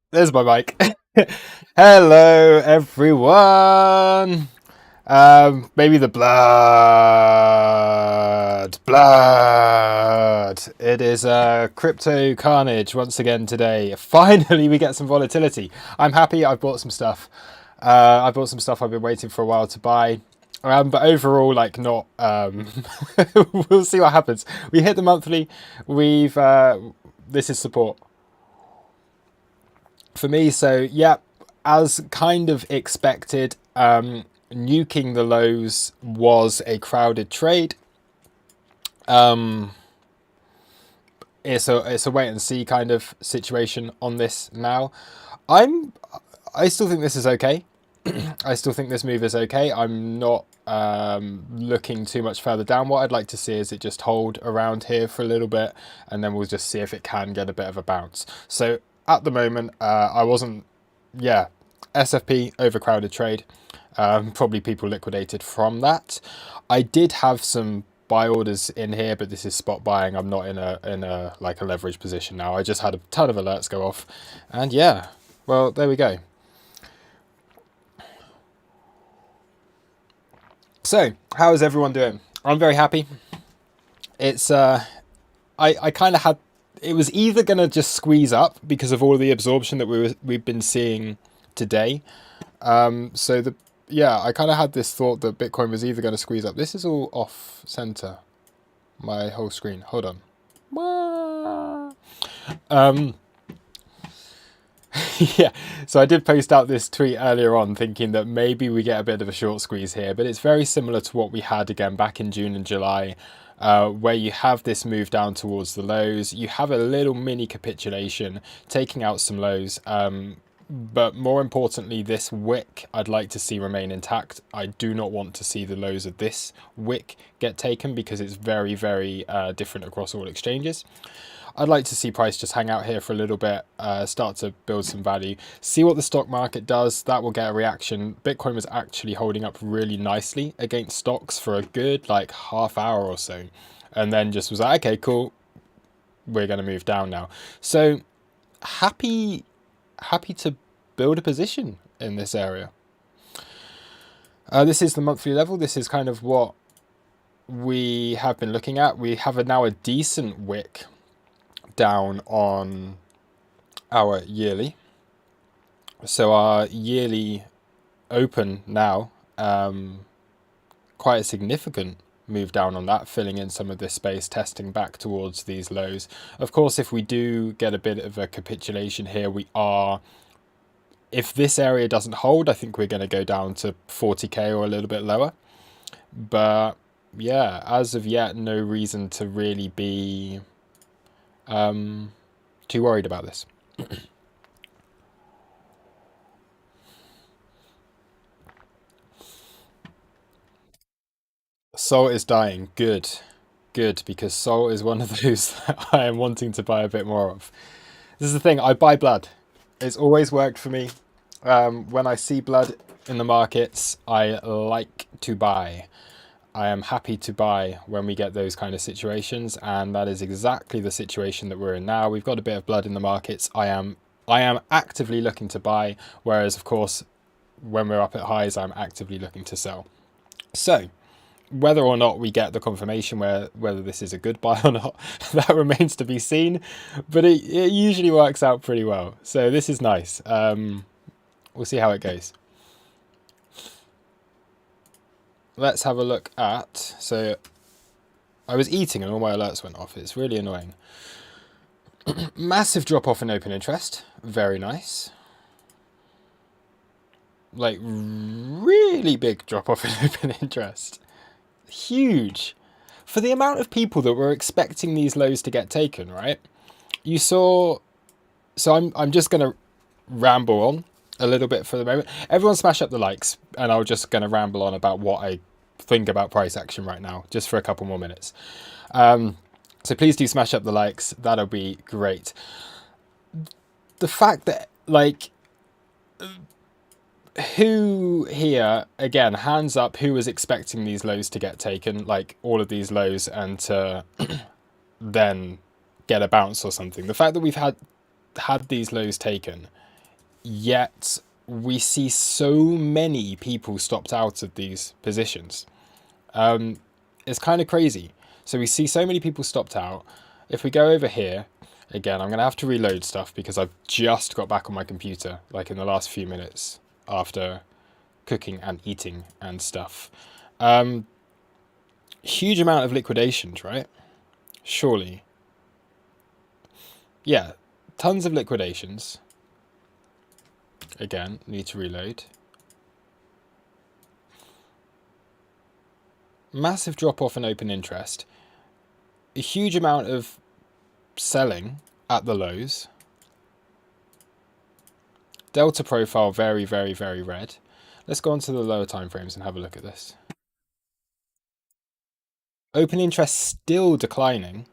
There's my mic. Hello, everyone. Maybe the blood. It is crypto carnage once again today. Finally, we get some volatility. I'm happy. I've bought some stuff. I bought some stuff I've been waiting for a while to buy. But overall, like not. We'll see what happens. We hit the monthly. We've. This is support for me. So yeah, as kind of expected, nuking the lows was a crowded trade. It's a wait and see kind of situation on this now. I still think this is okay. I still think this move is okay. I'm not looking too much further down. What I'd like to see is it just hold around here for a little bit, and then we'll just see if it can get a bit of a bounce. So at the moment, I wasn't, yeah, SFP overcrowded trade. Probably people liquidated from that. I did have some buy orders in here, but this is spot buying. I'm not in a like a leverage position now. I just had a ton of alerts go off, and yeah, well, there we go. So, how is everyone doing? I'm very happy. It's I kind of had, it was either gonna just squeeze up because of all the absorption that we've been seeing today. So the yeah, I kind of had this thought that Bitcoin was either going to squeeze up. This is all off center. My whole screen. Hold on. Yeah, so I did post out this tweet earlier on thinking that maybe we get a bit of a short squeeze here, but it's very similar to what we had again back in June and July, where you have this move down towards the lows. You have a little mini capitulation, taking out some lows. But more importantly, this wick I'd like to see remain intact. I do not want to see the lows of this wick get taken because it's very, very different across all exchanges. I'd like to see price just hang out here for a little bit, start to build some value, see what the stock market does. That will get a reaction. Bitcoin was actually holding up really nicely against stocks for a good like half hour or so, and then just was like, okay, cool, we're going to move down now. So happy to build a position in this area. This is the monthly level. This is kind of what we have been looking at. We have now a decent wick down on our yearly. So our yearly open now, quite a significant move down on that, filling in some of this space, testing back towards these lows. Of course, if we do get a bit of a capitulation here, if this area doesn't hold, I think we're going to go down to 40k or a little bit lower. But yeah, as of yet, no reason to really be too worried about this. Sol is dying. Good. Good, because Sol is one of those that I am wanting to buy a bit more of. This is the thing, I buy blood. It's always worked for me. When I see blood in the markets, I like to buy. I am happy to buy when we get those kind of situations, and that is exactly the situation that we're in now. We've got a bit of blood in the markets. I am actively looking to buy, whereas of course, when we're up at highs, I'm actively looking to sell. So, whether or not we get the confirmation whether this is a good buy or not, that remains to be seen. But it usually works out pretty well. So this is nice. We'll see how it goes. Let's have a look at, so I was eating and all my alerts went off. It's really annoying. Massive drop off in open interest. Very nice. Like really big drop off in open interest. Huge. For the amount of people that were expecting these lows to get taken, right? You saw, so I'm just going to ramble on a little bit for the moment. Everyone smash up the likes, and I'm just going to ramble on about what I think about price action right now, just for a couple more minutes. So please do smash up the likes. That'll be great. The fact that, like, who here, again, hands up, who was expecting these lows to get taken, like all of these lows, and to then get a bounce or something? The fact that we've had these lows taken yet we see so many people stopped out of these positions. It's kind of crazy. So we see so many people stopped out. If we go over here, again, I'm going to have to reload stuff because I've just got back on my computer, like in the last few minutes after cooking and eating and stuff. Huge amount of liquidations, right? Surely. Yeah, tons of liquidations. Again, need to reload. Massive drop off in open interest. A huge amount of selling at the lows. Delta profile very, very, very red. Let's go on to the lower time frames and have a look at this. Open interest still declining,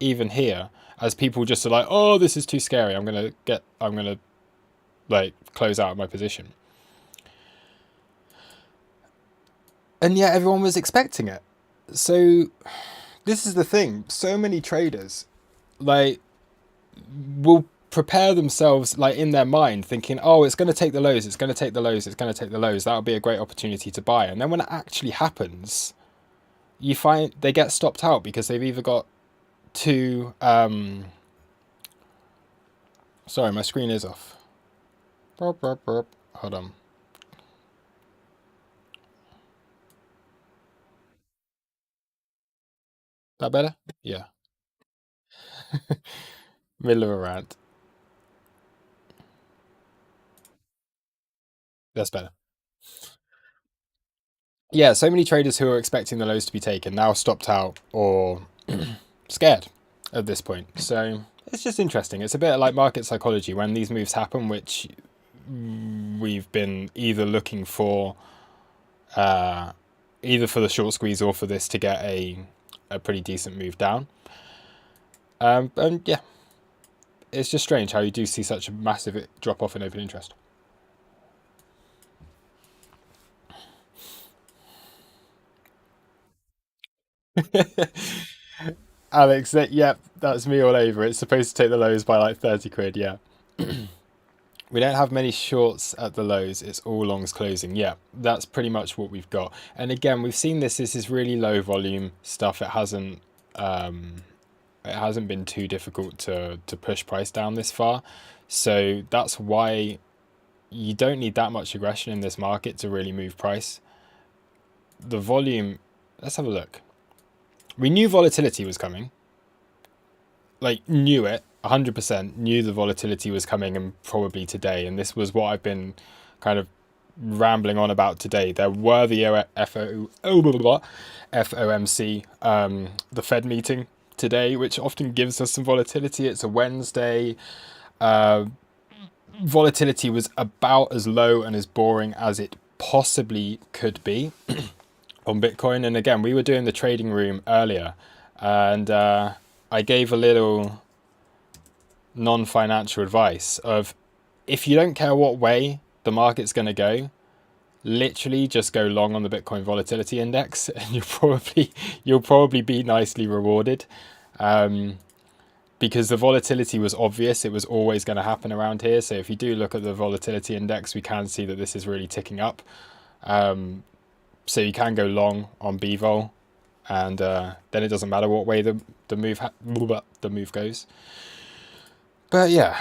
even here, as people just are like, oh, this is too scary. I'm gonna like close out my position. And yet everyone was expecting it. So this is the thing. So many traders like will prepare themselves like in their mind thinking, oh, it's going to take the lows, it's going to take the lows, it's going to take the lows. That'll be a great opportunity to buy. And then when it actually happens, you find they get stopped out because they've either got too sorry, my screen is off. Burp, burp, burp. Hold on. That better? Yeah. Middle of a rant. That's better. Yeah, so many traders who are expecting the lows to be taken now stopped out or scared at this point. So it's just interesting. It's a bit like market psychology when these moves happen, which we've been either looking for, either for the short squeeze or for this to get a pretty decent move down. And yeah, it's just strange how you do see such a massive drop off in open interest. Alex, yep, that's me all over. It's supposed to take the lows by like 30 quid, yeah. We don't have many shorts at the lows. It's all longs closing. Yeah, that's pretty much what we've got. And again, we've seen this. This is really low volume stuff. It hasn't been too difficult to push price down this far. So that's why you don't need that much aggression in this market to really move price. The volume, let's have a look. We knew volatility was coming. Like, knew it. 100% knew the volatility was coming, and probably today. And this was what I've been kind of rambling on about today. There were the FOMC, the Fed meeting today, which often gives us some volatility. It's a Wednesday. Volatility was about as low and as boring as it possibly could be on Bitcoin. And again, we were doing the trading room earlier, and I gave a little non-financial advice of, if you don't care what way the market's going to go, literally just go long on the Bitcoin volatility index, and you'll probably be nicely rewarded, because the volatility was obvious. It was always going to happen around here. So if you do look at the volatility index, we can see that this is really ticking up. So you can go long on BVol, and then it doesn't matter what way the move goes. But yeah,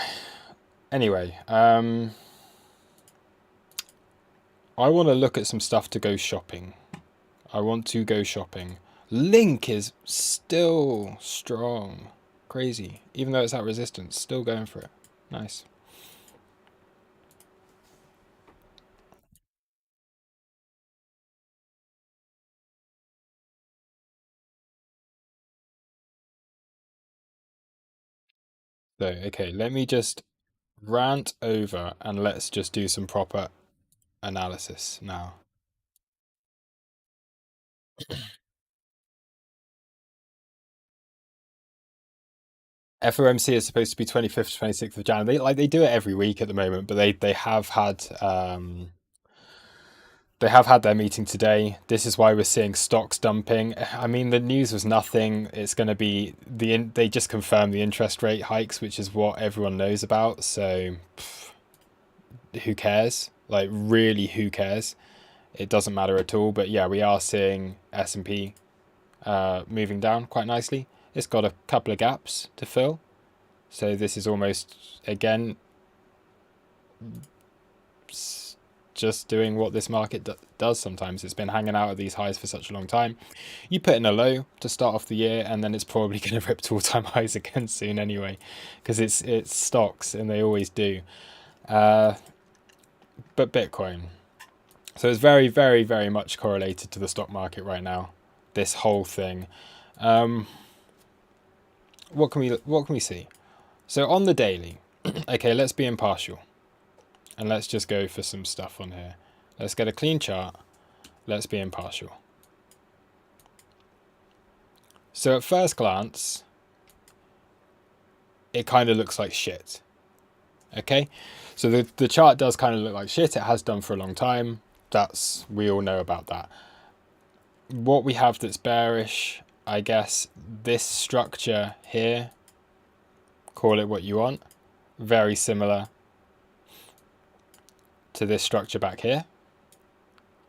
anyway, I want to look at some stuff to go shopping. I want to go shopping. Link is still strong. Crazy. Even though it's at resistance, still going for it. Nice. So, okay, let me just rant over and let's just do some proper analysis now. FOMC is supposed to be 25th to 26th of January. They do it every week at the moment, but they have had their meeting today. This is why we're seeing stocks dumping. I mean, the news was nothing. It's going to be they just confirmed the interest rate hikes, which is what everyone knows about. So who cares? Like, really, who cares? It doesn't matter at all. But yeah, we are seeing S&P moving down quite nicely. It's got a couple of gaps to fill. So this is almost, again, just doing what this market does sometimes. It's been hanging out at these highs for such a long time. You put in a low to start off the year, and then it's probably going to rip to all-time highs again soon anyway, because it's stocks, and they always do. But Bitcoin. So it's very, very, very much correlated to the stock market right now, this whole thing. What can we see? So on the daily, okay, let's be impartial. And let's just go for some stuff on here. Let's get a clean chart. Let's be impartial. So at first glance, it kind of looks like shit. Okay? So the chart does kind of look like shit. It has done for a long time. We all know about that. What we have that's bearish, I guess, this structure here, call it what you want, very similar to this structure back here.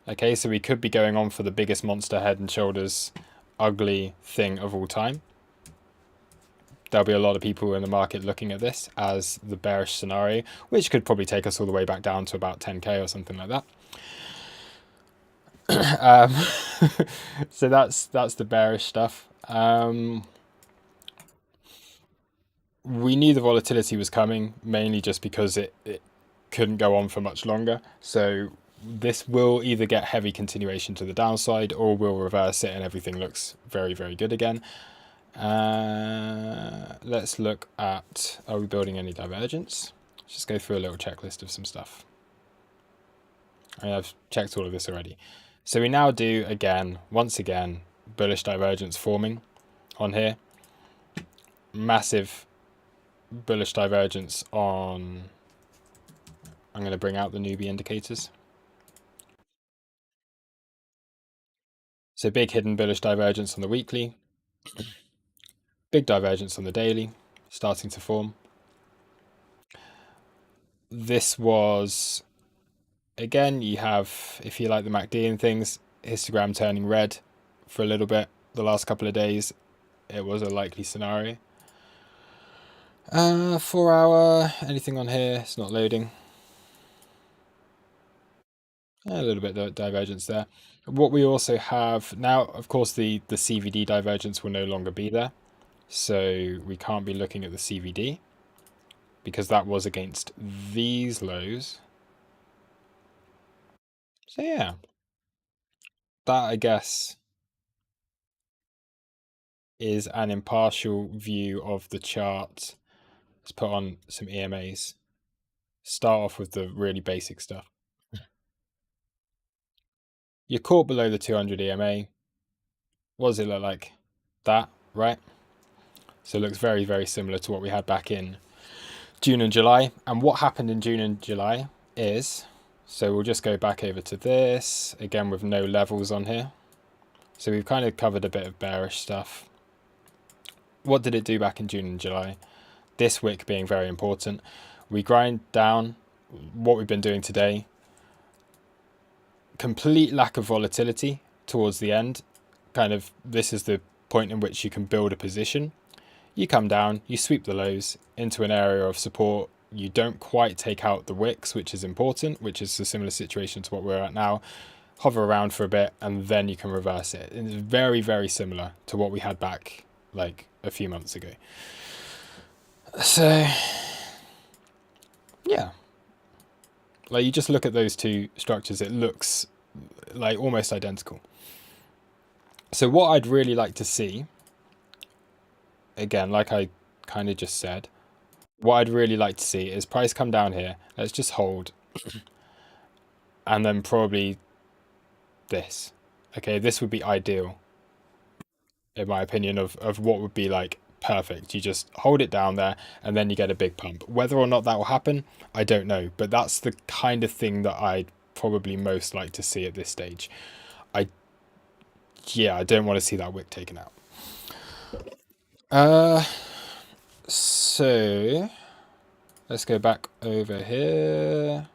Okay, so we could be going on for the biggest monster head and shoulders ugly thing of all time. There'll be a lot of people in the market looking at this as the bearish scenario, which could probably take us all the way back down to about 10k or something like that. So that's the bearish stuff. We knew the volatility was coming, mainly just because it couldn't go on for much longer. So this will either get heavy continuation to the downside, or we'll reverse it and everything looks very, very good again. Let's look at, are we building any divergence? Let's just go through a little checklist of some stuff. I mean, I've checked all of this already. So we now do, once again, bullish divergence forming on here. Massive bullish divergence on, I'm going to bring out the newbie indicators. So big hidden bullish divergence on the weekly. Big divergence on the daily, starting to form. This was, again, you have, if you like the MACD and things, histogram turning red for a little bit the last couple of days. It was a likely scenario. 4 hour, anything on here? It's not loading. A little bit of divergence there. What we also have now, of course, the CVD divergence will no longer be there. So we can't be looking at the CVD because that was against these lows. So yeah, that I guess is an impartial view of the chart. Let's put on some EMAs. Start off with the really basic stuff. You're caught below the 200 EMA. What does it look like? That, right? So it looks very, very similar to what we had back in June and July. And what happened in June and July is, so we'll just go back over to this, again with no levels on here. So we've kind of covered a bit of bearish stuff. What did it do back in June and July? This wick being very important. We grind down what we've been doing today. Complete lack of volatility towards the end. Kind of, this is the point in which you can build a position. You come down, you sweep the lows into an area of support. You don't quite take out the wicks, which is important, which is a similar situation to what we're at now. Hover around for a bit, and then you can reverse it. It's very, very similar to what we had back like a few months ago. So, yeah. Like, you just look at those two structures, it looks like almost identical. So what I'd really like to see, again, like I kind of just said, what I'd really like to see is price come down here. Let's just hold. And then probably this. Okay, this would be ideal, in my opinion, of what would be like perfect. You just hold it down there and then you get a big pump. Whether or not that will happen, I don't know. But that's the kind of thing that I'd probably most like to see at this stage. I don't want to see that wick taken out. So let's go back over here.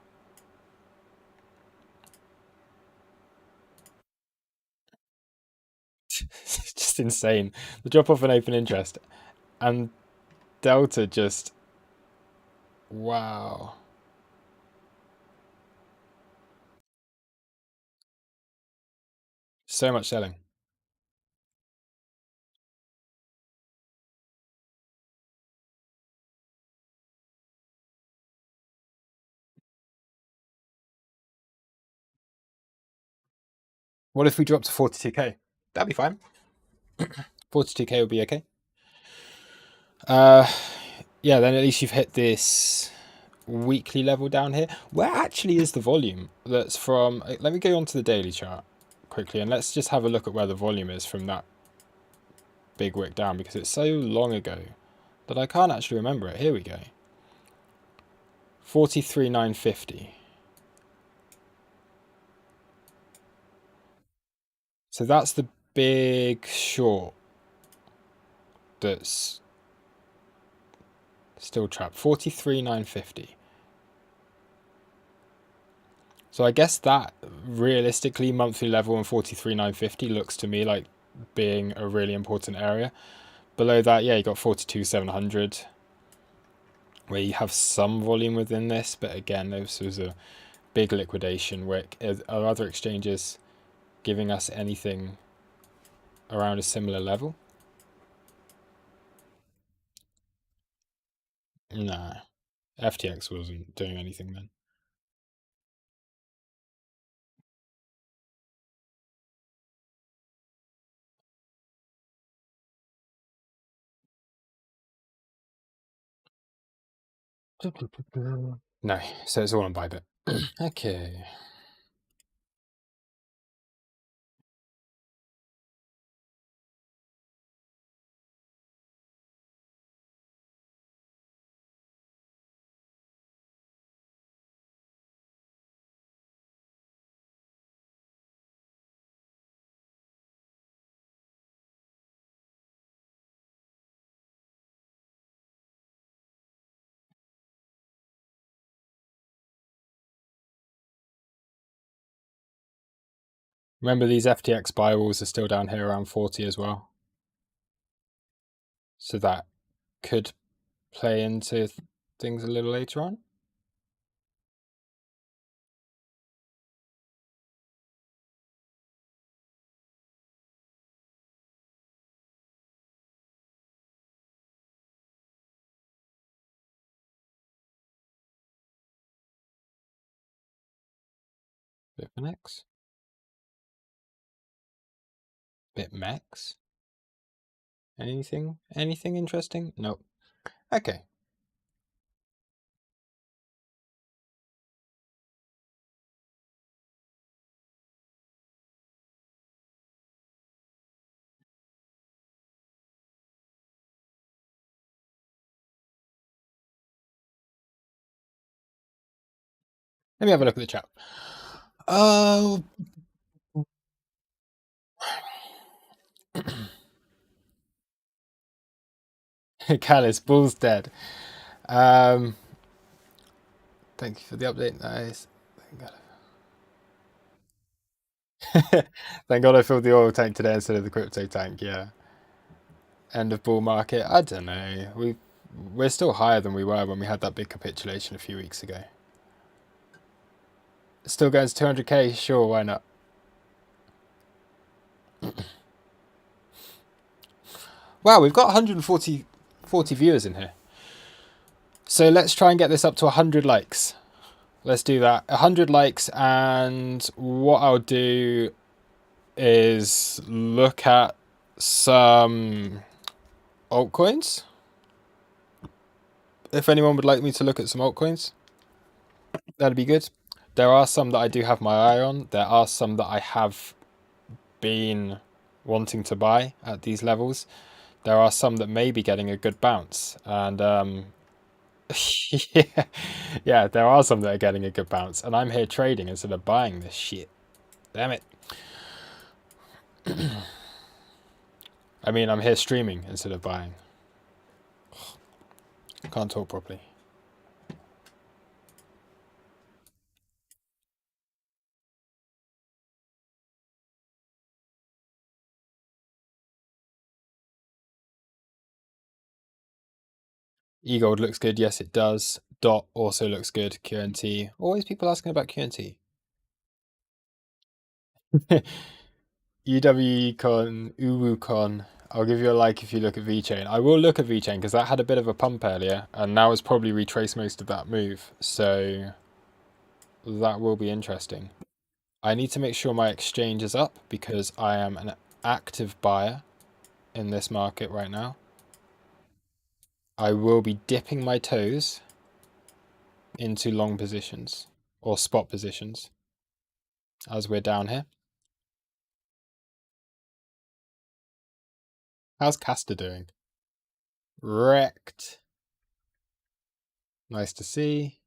It's insane. The drop off in open interest and Delta just, wow. So much selling. What if we drop to 42k? That'd be fine. 42k would be okay. Yeah, then at least you've hit this weekly level down here. Where actually is the volume? That's from, let me go onto the daily chart quickly and let's just have a look at where the volume is from that big wick down, because it's so long ago that I can't actually remember it. Here we go. 43,950. So that's the big short that's still trapped. 43,950. So I guess that realistically monthly level and 43,950 looks to me like being a really important area. Below that, yeah, you got 42,700 where you have some volume within this, but again, this was a big liquidation wick. Are other exchanges giving us anything around a similar level? Nah, FTX wasn't doing anything then. No, so it's all on Bybit. Okay. Remember, these FTX buy walls are still down here around 40 as well. So that could play into things a little later on. BitMEX? BitMEX? Anything? Anything interesting? Nope. Okay. Let me have a look at the chat. Oh. Callus, Bull's dead. Thank you for the update. Nice. Thank God I filled the oil tank today instead of the crypto tank. Yeah. End of bull market. I don't know. We're still higher than we were when we had that big capitulation a few weeks ago. Still going to 200k? Sure, why not? Wow, we've got 140 viewers in here. So let's try and get this up to 100 likes. Let's do that. 100 likes, and what I'll do is look at some altcoins. If anyone would like me to look at some altcoins, that'd be good. There are some that I do have my eye on. There are some that I have been wanting to buy at these levels. There are some that may be getting a good bounce, and yeah, yeah, there are some that are getting a good bounce, and I'm here trading instead of buying this shit. Damn it. I mean, I'm here streaming instead of buying. Can't talk properly. eGold looks good. Yes, it does. DOT also looks good. QNT. Always people asking about QNT. UWCon, UWuCon. I'll give you a like if you look at VeChain. I will look at VeChain because that had a bit of a pump earlier, and now it's probably retraced most of that move. So that will be interesting. I need to make sure my exchange is up because I am an active buyer in this market right now. I will be dipping my toes into long positions or spot positions as we're down here. How's Castor doing? Wrecked. Nice to see.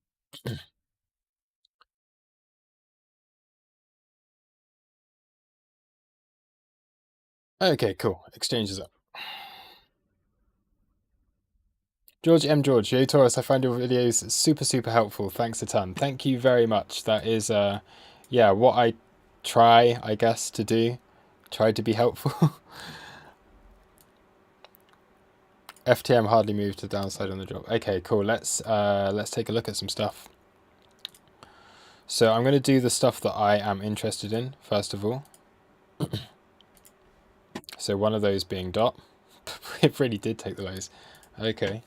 Okay, cool. Exchange is up. George M. George, Yo Taurus, I find your videos super helpful. Thanks a ton. Thank you very much. That is, yeah, what I try, I guess, to do. Try to be helpful. FTM hardly moved to the downside on the drop. Okay, cool. Let's take a look at some stuff. So I'm going to do the stuff that I am interested in first of all. So one of those being DOT. It really did take the lows. Okay.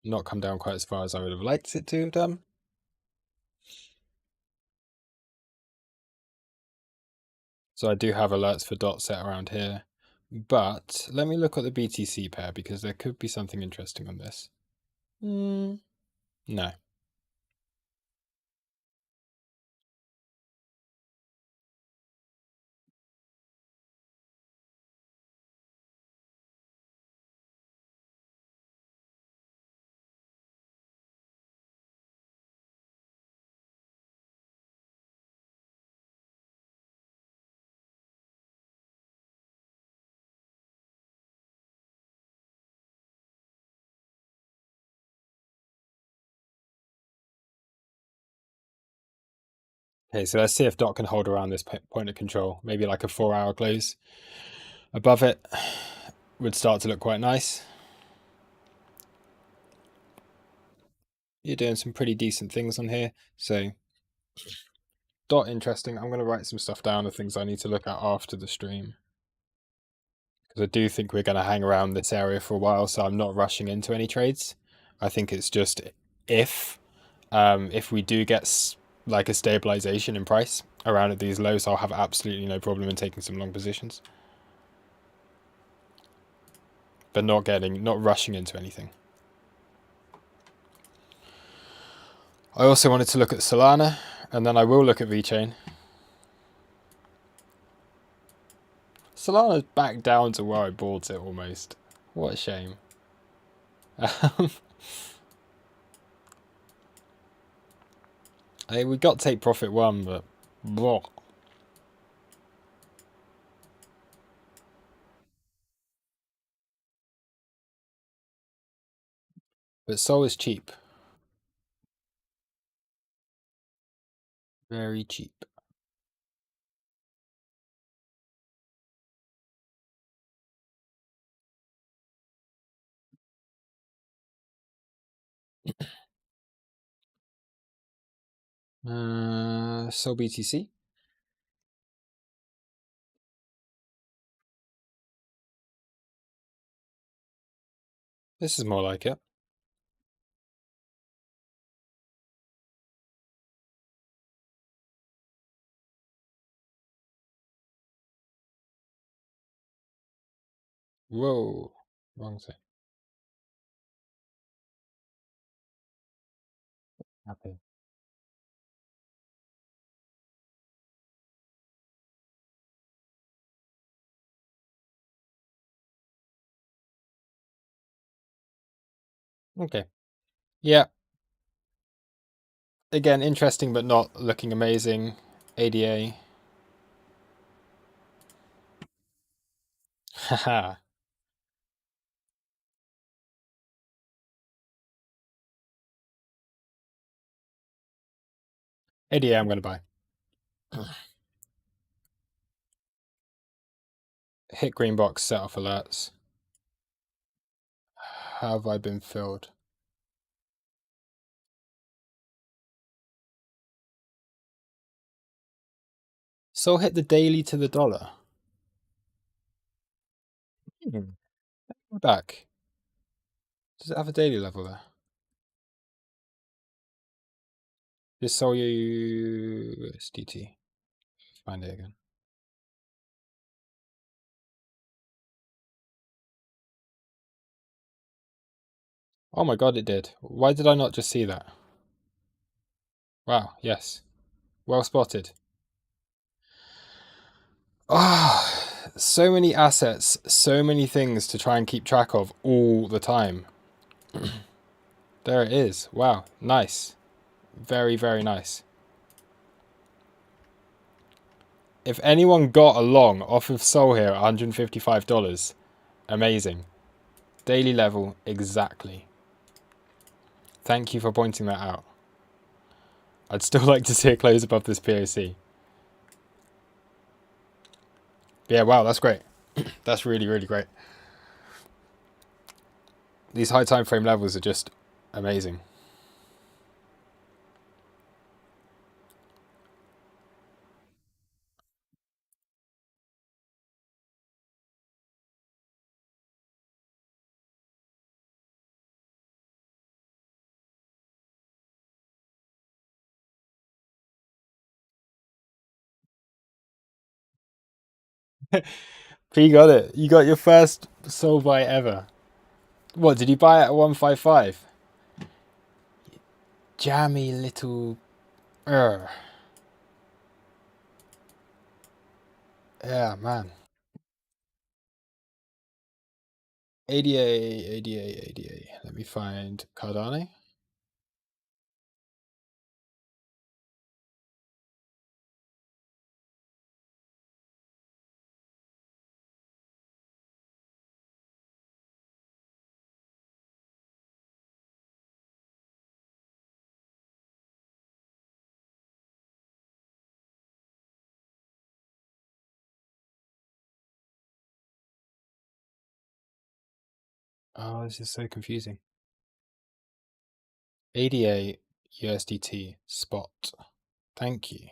Not come down quite as far as I would have liked it to have done. So I do have alerts for DOT set around here. But let me look at the BTC pair because there could be something interesting on this. No. Okay, so let's see if DOT can hold around this point of control. Maybe like a 4-hour close. Above it would start to look quite nice. You're doing some pretty decent things on here. So DOT interesting. I'm going to write some stuff down of things I need to look at after the stream. Because I do think we're going to hang around this area for a while, so I'm not rushing into any trades. I think it's just if we do get like a stabilization in price around at these lows, I'll have absolutely no problem in taking some long positions. But not rushing into anything. I also wanted to look at Solana, and then I will look at VeChain. Solana's back down to where I bought it almost. What a shame. Hey, we got take profit one, but blah. But Sol is cheap. Very cheap. Sol BTC. This is more like it. Whoa. Wrong thing. Happy. Okay. Yeah. Again, interesting, but not looking amazing. ADA. Haha. ADA I'm going to buy. Hit green box, set off alerts. Have I been filled? So hit the daily to the dollar. Back. Does it have a daily level there? Just Sol USDT. Find it again. Oh my god, it did. Why did I not just see that? Wow, yes. Well spotted. Ah, so many assets, so many things to try and keep track of all the time. There it is. Wow, nice. Very, very nice. If anyone got a long off of Sol here at $155, amazing. Daily level, exactly. Thank you for pointing that out. I'd still like to see a close above this POC. Yeah, wow, that's great. That's really, really great. These high time frame levels are just amazing. P got it. You got your first Sol buy ever. What, did you buy it at 155? Jammy little... Yeah, man. ADA. Let me find Cardano. Oh, this is so confusing. ADA USDT spot. Thank you.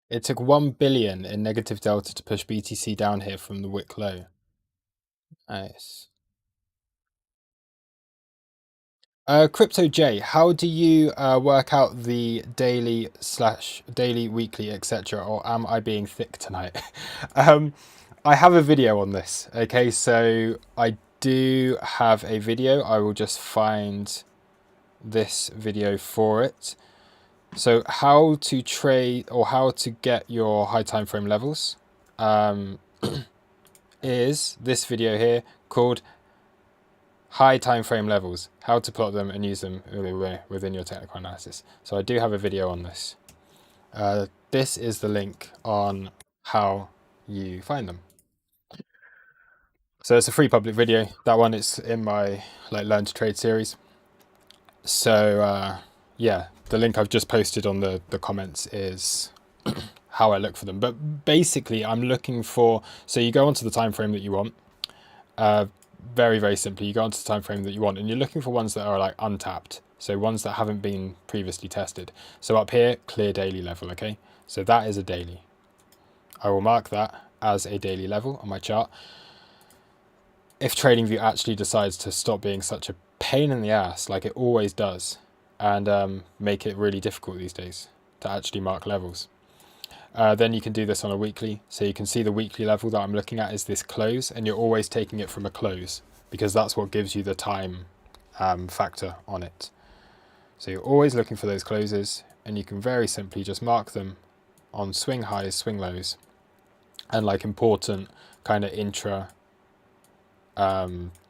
It took 1 billion in negative delta to push BTC down here from the wick low. Nice. Crypto J, how do you work out the daily, weekly, etc.? Or am I being thick tonight? I have a video on this. Okay, so I do have a video. I will just find this video for it. So how to trade or how to get your high time frame levels is this video here called high time frame levels, how to plot them and use them within your technical analysis. So I do have a video on this. This is the link on how you find them. So it's a free public video. That one is in my Learn to Trade series. So yeah, the link I've just posted on the comments is how I look for them. But basically I'm looking for, so you go onto the time frame that you want. Very, very simply, you go onto the time frame that you want and you're looking for ones that are untapped. So ones that haven't been previously tested. So up here, clear daily level, okay? So that is a daily. I will mark that as a daily level on my chart. If TradingView actually decides to stop being such a pain in the ass, like it always does, and make it really difficult these days to actually mark levels. Then you can do this on a weekly. So you can see the weekly level that I'm looking at is this close, and you're always taking it from a close because that's what gives you the time factor on it. So you're always looking for those closes, and you can very simply just mark them on swing highs, swing lows, and important kind of intra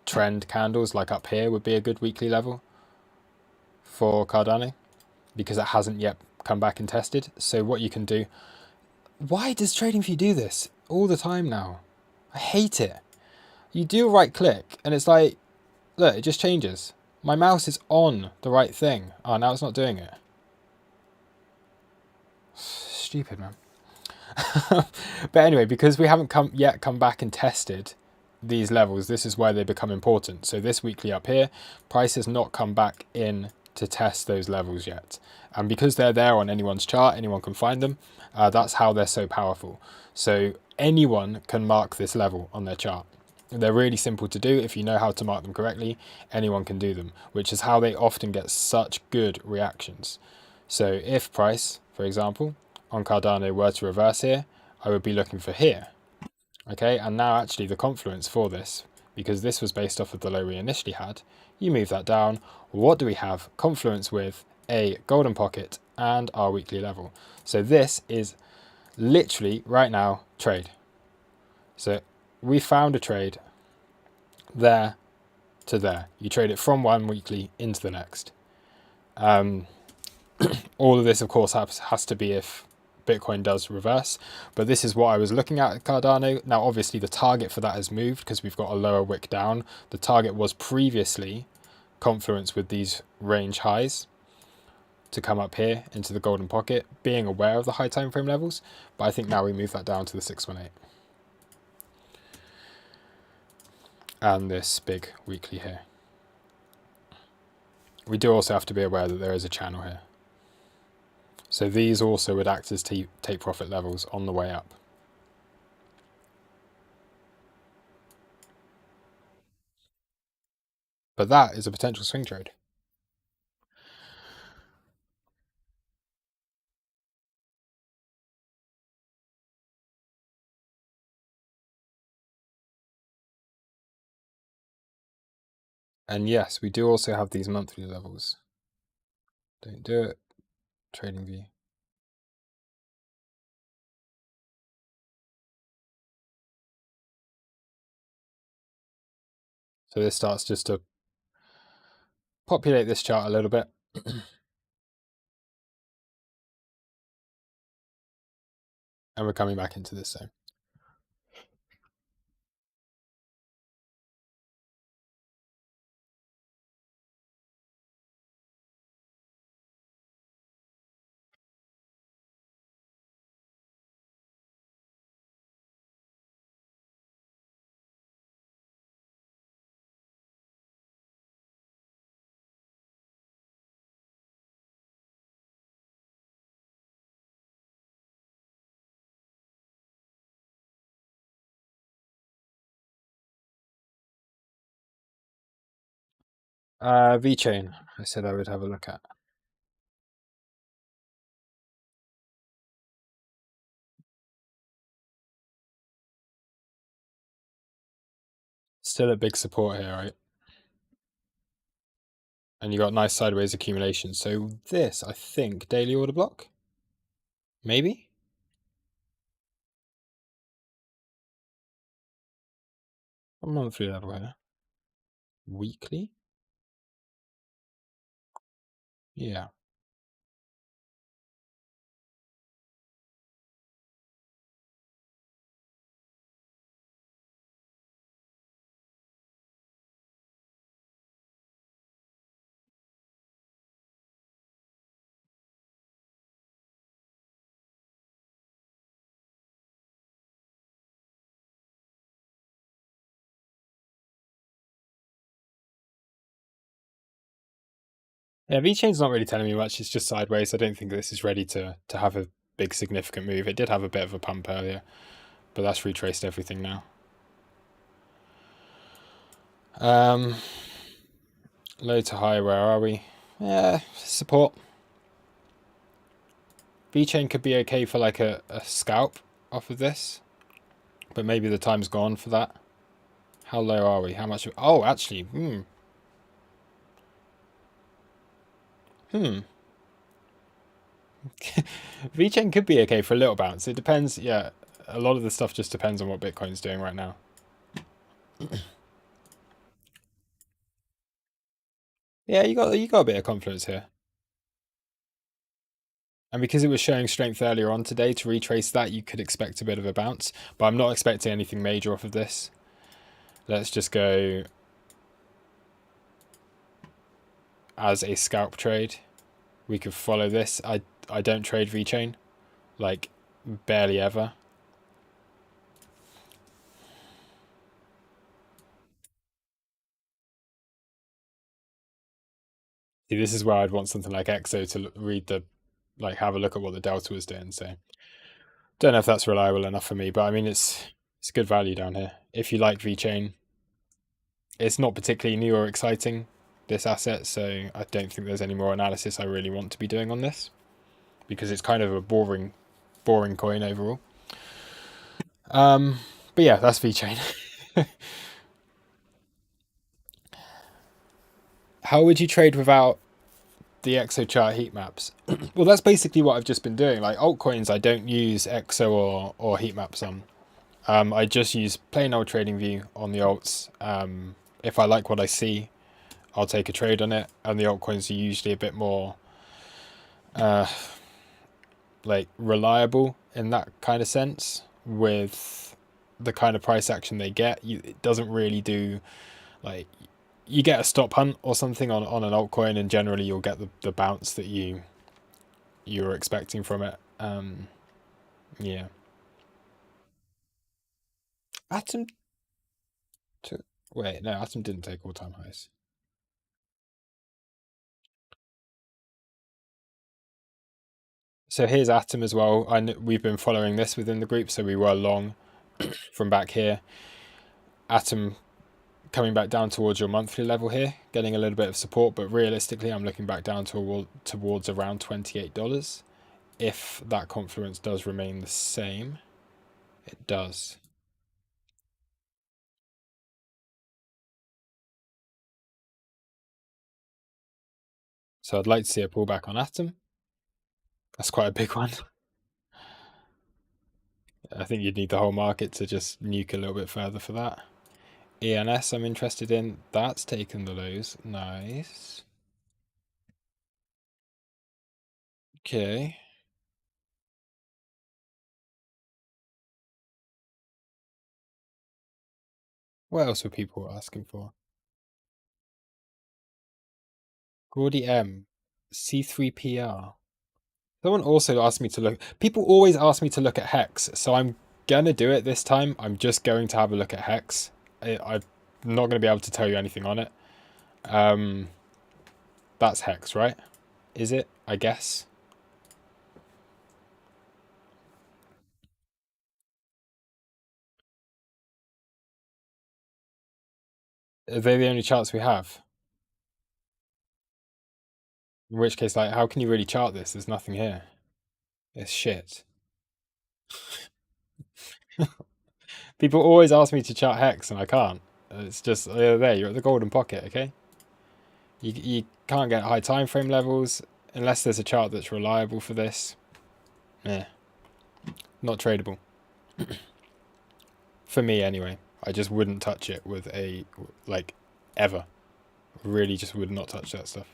trend candles like up here would be a good weekly level for Cardano, because it hasn't yet come back and tested. So what you can do, why does TradingView do this all the time now? I hate it. You do a right click and it's like, look, it just changes. My mouse is on the right thing. Oh, now it's not doing it. Stupid, man. But anyway, because we haven't come back and tested these levels, this is where they become important. So this weekly up here, price has not come back in to test those levels yet. And because they're there on anyone's chart, anyone can find them. That's how they're so powerful. So anyone can mark this level on their chart. They're really simple to do. If you know how to mark them correctly, anyone can do them, which is how they often get such good reactions. So if price, for example, on Cardano were to reverse here, I would be looking for here. Okay, and now actually the confluence for this, because this was based off of the low we initially had, you move that down. What do we have? Confluence with a golden pocket and our weekly level. So this is literally right now trade. So we found a trade there to there. You trade it from one weekly into the next. All of this, of course, has to be if Bitcoin does reverse, but this is what I was looking at Cardano. Now, obviously, the target for that has moved because we've got a lower wick down. The target was previously confluence with these range highs to come up here into the golden pocket, being aware of the high time frame levels, but I think now we move that down to the 618. And this big weekly here. We do also have to be aware that there is a channel here. So these also would act as take profit levels on the way up. But that is a potential swing trade. And yes, we do also have these monthly levels. Don't do it. TradingView. So this starts just to populate this chart a little bit. And we're coming back into this zone. VeChain, I said I would have a look at. Still a big support here, right? And you got nice sideways accumulation. So this, I think, daily order block? Maybe? A monthly level here. Weekly? Yeah. Yeah, VeChain's not really telling me much. It's just sideways. I don't think this is ready to have a big significant move. It did have a bit of a pump earlier, but that's retraced everything now. Low to high, where are we? Yeah, support. VeChain could be okay for like a scalp off of this, but maybe the time's gone for that. How low are we? How much? Oh, actually, VeChain could be okay for a little bounce. It depends. Yeah, a lot of the stuff just depends on what Bitcoin's doing right now. Yeah, you got a bit of confidence here. And because it was showing strength earlier on today, to retrace that, you could expect a bit of a bounce. But I'm not expecting anything major off of this. Let's just go as a scalp trade. We could follow this. I don't trade VeChain, like barely ever. See, this is where I'd want something like EXO to read the, like, have a look at what the delta was doing. So don't know if that's reliable enough for me, but I mean it's good value down here. If you like VeChain, it's not particularly new or exciting, this asset, so I don't think there's any more analysis I really want to be doing on this because it's kind of a boring coin overall. But yeah, that's VeChain. How would you trade without the EXO chart heat maps? Well, that's basically what I've just been doing. Like altcoins, I don't use EXO or heat maps on. I just use plain old trading view on the alts. If I like what I see, I'll take a trade on it. And the altcoins are usually a bit more like reliable in that kind of sense with the kind of price action they get. It doesn't really do, like, you get a stop hunt or something on an altcoin, and generally you'll get the bounce that you're expecting from it. Yeah. Atom to wait, no, Atom didn't take all time highs. So here's Atom as well. We've been following this within the group, so we were long from back here. Atom coming back down towards your monthly level here, getting a little bit of support, but realistically, I'm looking back down towards around $28. If that confluence does remain the same, it does. So I'd like to see a pullback on Atom. That's quite a big one. I think you'd need the whole market to just nuke a little bit further for that. ENS I'm interested in. That's taken the lows. Nice. Okay. What else were people asking for? Gordy M. C3PR. Someone also asked me to look. People always ask me to look at Hex, so I'm gonna do it this time. I'm just going to have a look at Hex. I'm not gonna be able to tell you anything on it. Um, that's Hex, right? Is it? I guess. Are they the only charts we have? In which case, like, how can you really chart this? There's nothing here. It's shit. People always ask me to chart Hex, and I can't. It's just there. You're at the golden pocket, okay? You can't get high time frame levels unless there's a chart that's reliable for this. Yeah, not tradable for me anyway. I just wouldn't touch it with a, like, ever. Really, just would not touch that stuff.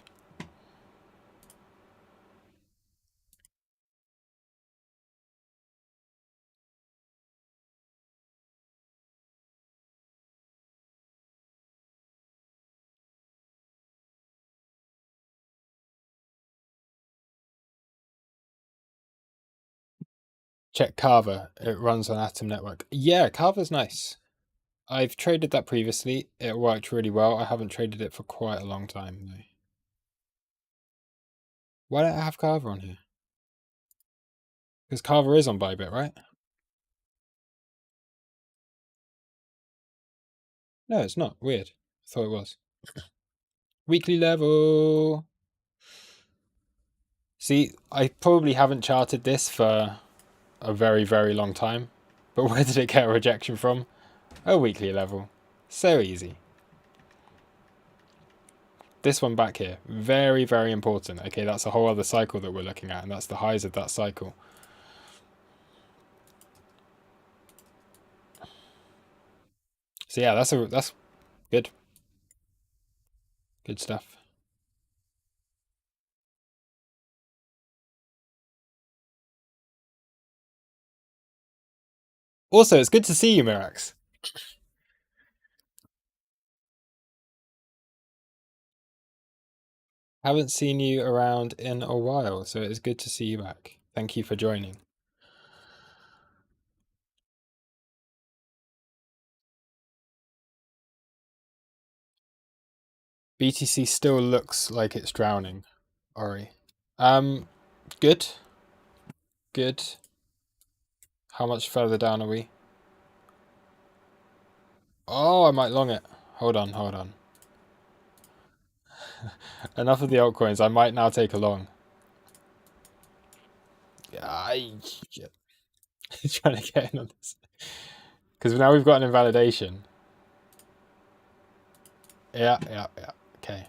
Check Carver. It runs on Atom Network. Yeah, Carver's nice. I've traded that previously. It worked really well. I haven't traded it for quite a long time though. Why don't I have Carver on here? Because Carver is on Bybit, right? No, it's not. Weird. I thought it was. Weekly level. See, I probably haven't charted this for a very, very long time. But where did it get a rejection from? A weekly level. So easy. This one back here. Very, very important. Okay, that's a whole other cycle that we're looking at, and that's the highs of that cycle. So yeah, that's good. Good stuff. Also, it's good to see you, Mirax. Haven't seen you around in a while, so it's good to see you back. Thank you for joining. BTC still looks like it's drowning, Ori. Good. Good. How much further down are we? Oh, I might long it. Hold on, hold on. Enough of the altcoins. I might now take a long. I trying to get in on this because now we've got an invalidation. Yeah. Okay.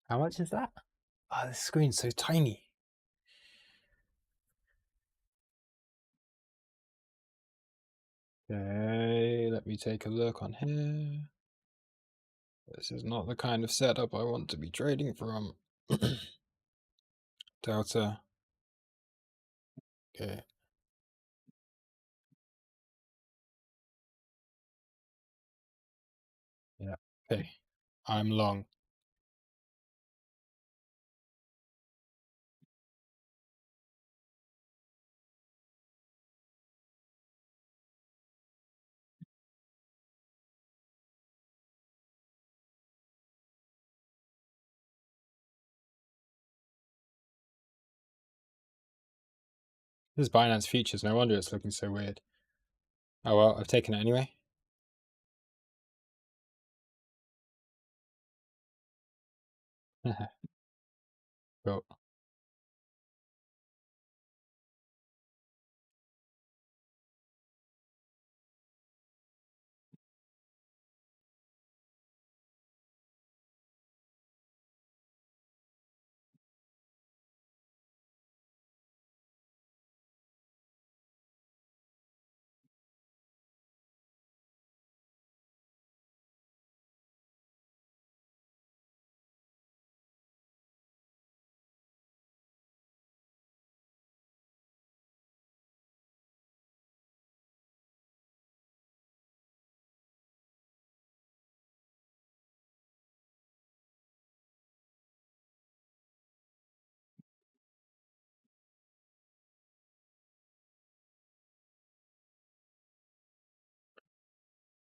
How much is that? Oh, the screen's so tiny. Okay, let me take a look on here. This is not the kind of setup I want to be trading from. Delta. Okay. Yeah. Okay. I'm long. This is Binance Futures. No wonder it's looking so weird. Oh well, I've taken it anyway. Cool.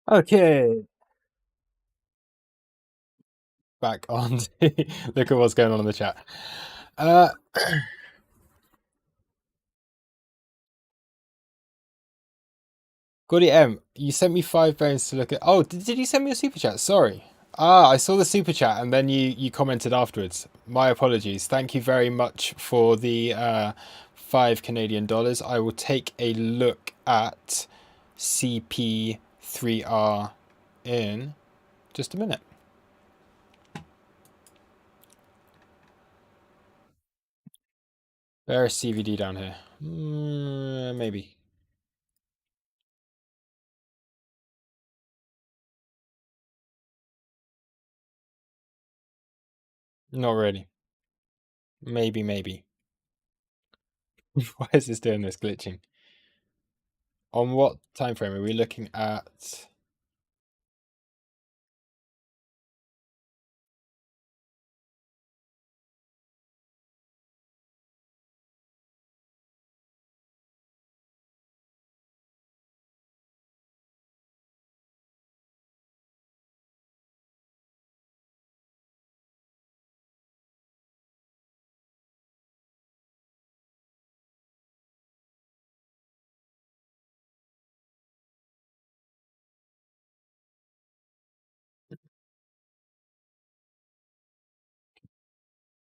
Okay. Back on. Look at what's going on in the chat. Gordy M, you sent me 5 bones to look at. Oh, did you send me a super chat? Sorry. Ah, I saw the super chat and then you commented afterwards. My apologies. Thank you very much for the 5 Canadian dollars. I will take a look at CP3R in just a minute. There is CVD down here. Maybe. Not really. Maybe. Why is this doing this glitching? On what time frame are we looking at?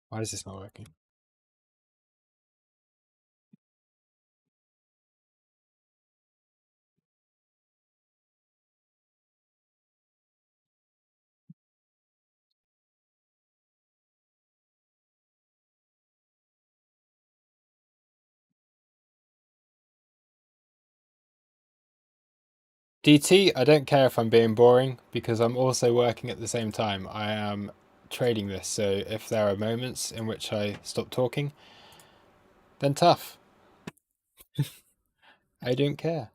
Why is this not working? DT, I don't care if I'm being boring because I'm also working at the same time. I am trading this, so if there are moments in which I stop talking, then tough. I don't care.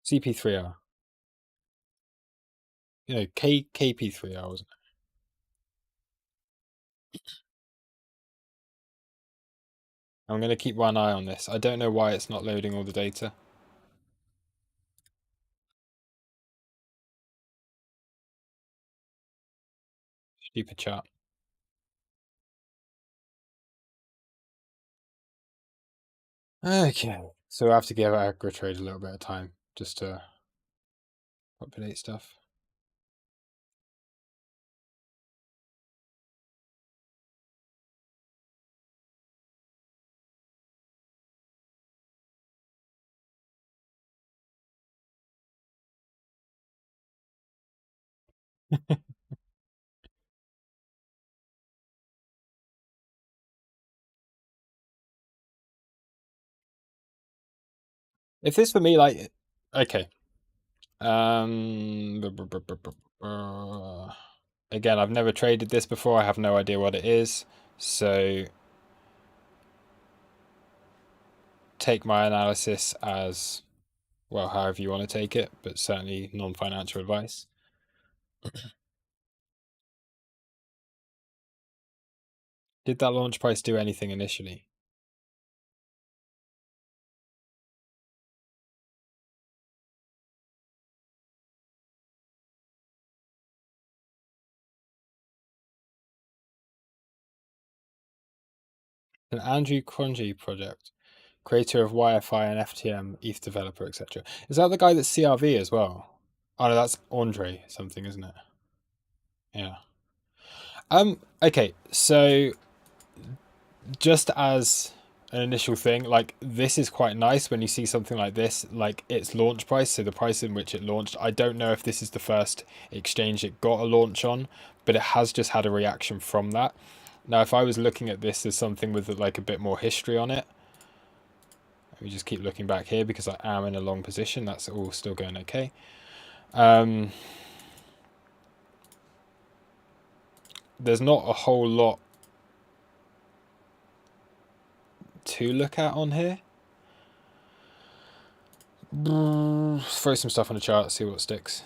CP3R. You know, KP3R, wasn't it? I'm going to keep one eye on this. I don't know why it's not loading all the data. Stupid chart. Okay, so I have to give AgriTrade a little bit of time just to populate stuff. If this for me, like, okay. Um, Again, I've never traded this before. I have no idea what it is. So take my analysis as, well, however you want to take it, but certainly non-financial advice. Did that launch price do anything initially? An Andrew Cronje project, creator of YFI and FTM, ETH developer, etc. Is that the guy that's CRV as well? Oh no, that's Andre something, isn't it? Yeah. Okay, so just as an initial thing, like this is quite nice when you see something like this, like its launch price, so the price in which it launched. I don't know if this is the first exchange it got a launch on, but it has just had a reaction from that. Now, if I was looking at this as something with like a bit more history on it, let me just keep looking back here because I am in a long position. That's all still going okay. There's not a whole lot to look at on here. Throw some stuff on the chart, see what sticks.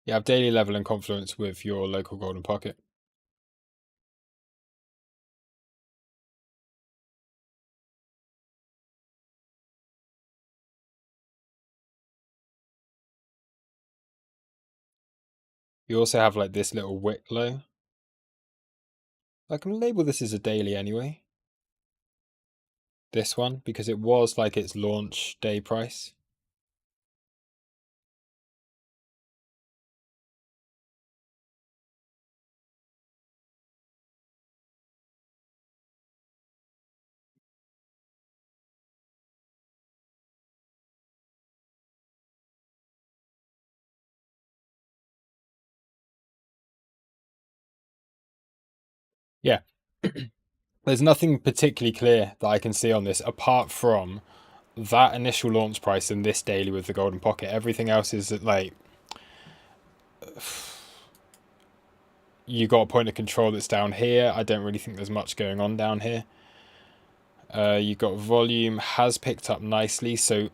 You have daily level and confluence with your local golden pocket. You also have like this little wick low. I can label this as a daily anyway. This one, because it was like its launch day price. Yeah. There's nothing particularly clear that I can see on this apart from that initial launch price and this daily with the golden pocket. Everything else is like you got a point of control that's down here. I don't really think there's much going on down here. You got volume has picked up nicely. So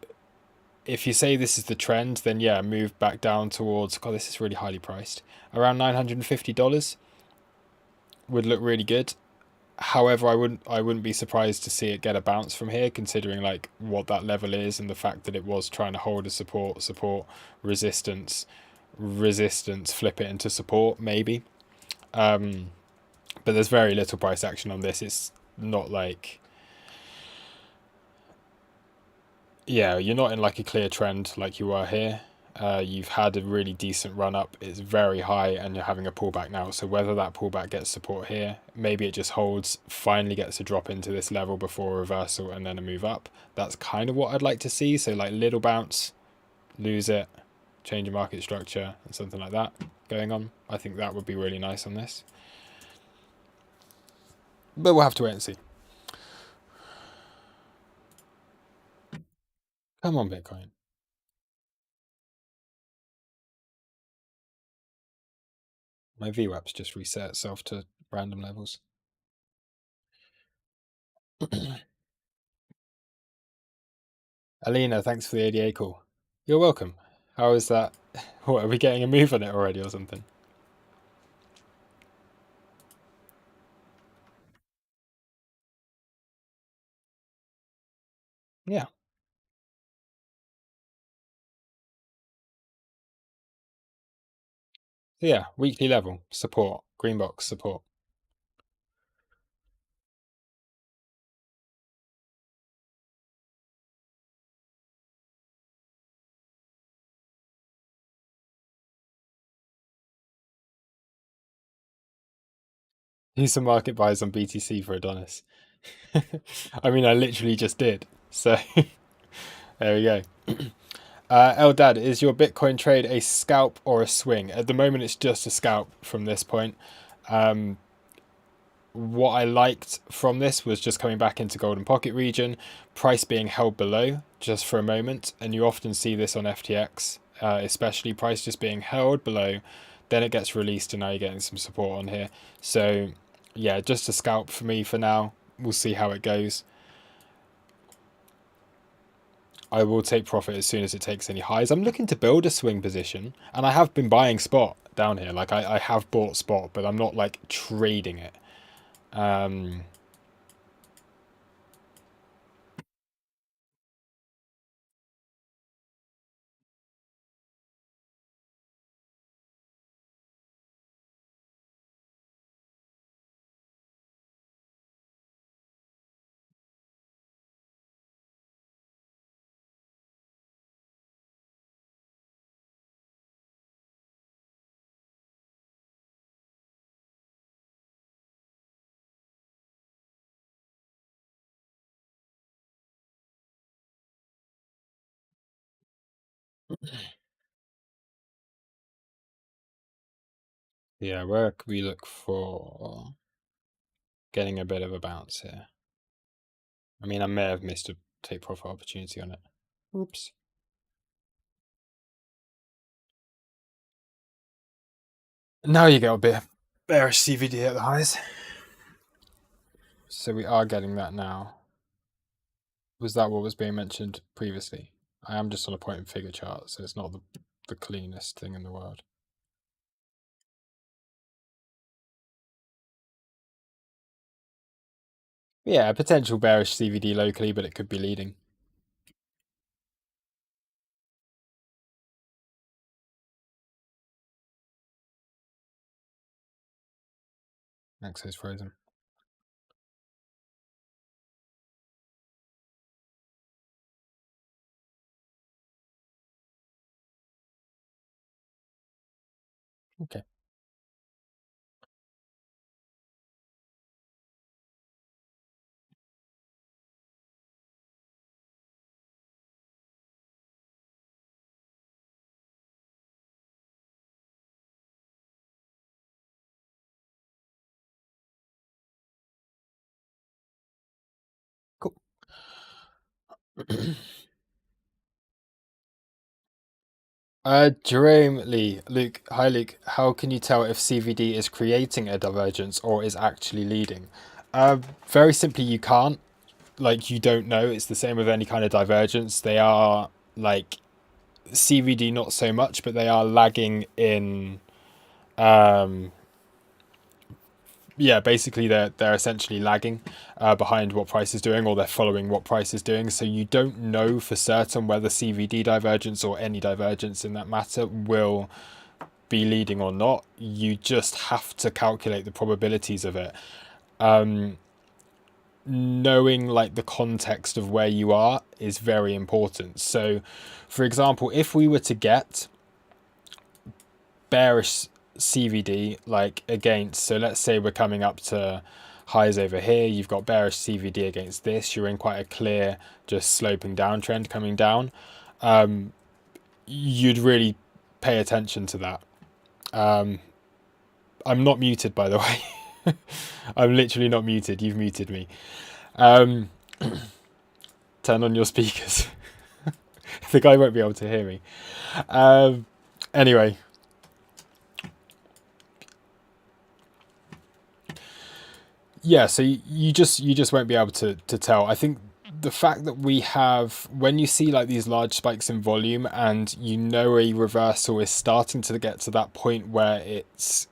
if you say this is the trend, then yeah, move back down towards, God, this is really highly priced. Around $950 would look really good. However, I wouldn't be surprised to see it get a bounce from here, considering like what that level is and the fact that it was trying to hold a support, resistance, flip it into support, maybe. But there's very little price action on this. It's not like, yeah, you're not in like a clear trend like you are here. You've had a really decent run up. It's very high and you're having a pullback now. So whether that pullback gets support here, maybe it just holds, finally gets a drop into this level before a reversal and then a move up. That's kind of what I'd like to see. So like little bounce, lose it, change of market structure and something like that going on. I think that would be really nice on this. But we'll have to wait and see. Come on, Bitcoin. My VWAP's just reset itself to random levels. Alina, thanks for the ADA call. You're welcome. How is that? What, are we getting a move on it already or something? Yeah. So yeah, weekly level, support, green box, support. Do some market buys on BTC for Adonis. I mean, I literally just did. So there we go. Eldad, is your Bitcoin trade a scalp or a swing? At the moment, it's just a scalp from this point. What I liked from this was just coming back into golden pocket region, price being held below just for a moment. And you often see this on FTX, especially price just being held below. Then it gets released and now you're getting some support on here. So yeah, just a scalp for me for now. We'll see how it goes. I will take profit as soon as it takes any highs. I'm looking to build a swing position, and I have been buying spot down here. Like I have bought spot, but I'm not like trading it. Yeah, where can we look for getting a bit of a bounce here? I mean, I may have missed a take profit opportunity on it. Oops. Now you get a bit bearish CVD at the highs. So we are getting that now. Was that what was being mentioned previously? I am just on a point and figure chart, so it's not the cleanest thing in the world. Yeah, a potential bearish CVD locally, but it could be leading. Axo's frozen. Okay. Cool. Jerome Lee, Luke, hi Luke. How can you tell if CVD is creating a divergence or is actually leading? Very simply, you can't. Like, you don't know. It's the same with any kind of divergence. They are like CVD, not so much, but they are lagging in. Yeah, basically they're essentially lagging behind what price is doing, or they're following what price is doing. So you don't know for certain whether CVD divergence or any divergence in that matter will be leading or not. You just have to calculate the probabilities of it. knowing like the context of where you are is very important. So for example, if we were to get bearish CVD like against, so let's say we're coming up to highs over here, you've got bearish CVD against this, you're in quite a clear just sloping downtrend coming down, you'd really pay attention to that. I'm not muted, by the way. I'm literally not muted. You've muted me. Turn on your speakers. The guy won't be able to hear me. Anyway. Yeah, so you just won't be able to tell. I think the fact that we have, when you see like these large spikes in volume and you know a reversal is starting to get to that point where it's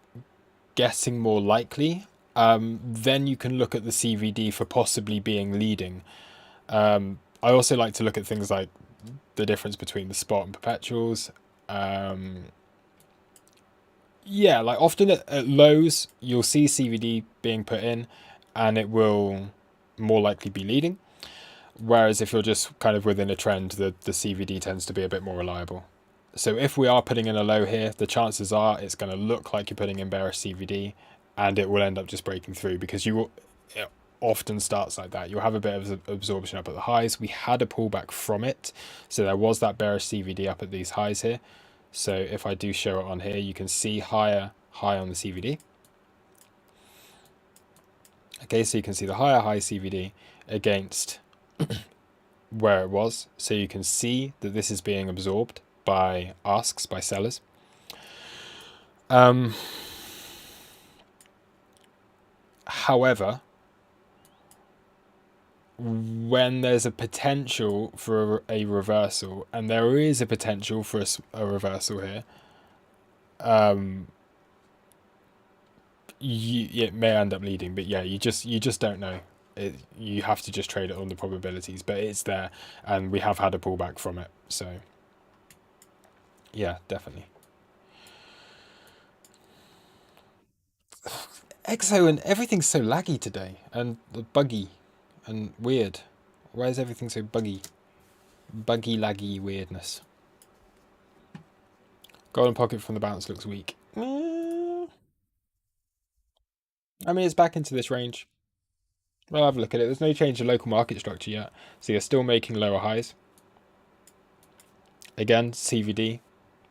getting more likely, then you can look at the CVD for possibly being leading. I also like to look at things like the difference between the spot and perpetuals. Yeah, like often at lows, you'll see CVD being put in and it will more likely be leading. Whereas if you're just kind of within a trend, the CVD tends to be a bit more reliable. So if we are putting in a low here, the chances are it's going to look like you're putting in bearish CVD and it will end up just breaking through because it often starts like that. You'll have a bit of absorption up at the highs. We had a pullback from it. So there was that bearish CVD up at these highs here. So if I do show it on here, you can see high on the CVD. Okay, so you can see the high CVD against where it was. So you can see that this is being absorbed by asks, by sellers. However, when there's a potential for a reversal, and there is a potential for a reversal here, it may end up leading, but yeah, you just don't know. You have to just trade it on the probabilities, but it's there, and we have had a pullback from it. So yeah, definitely. EXO and everything's so laggy today, and buggy, and weird. Why is everything so buggy? Buggy, laggy weirdness. Golden pocket from the bounce looks weak. I mean, it's back into this range. We'll have a look at it. There's no change in local market structure yet, so you're still making lower highs. Again, CVD,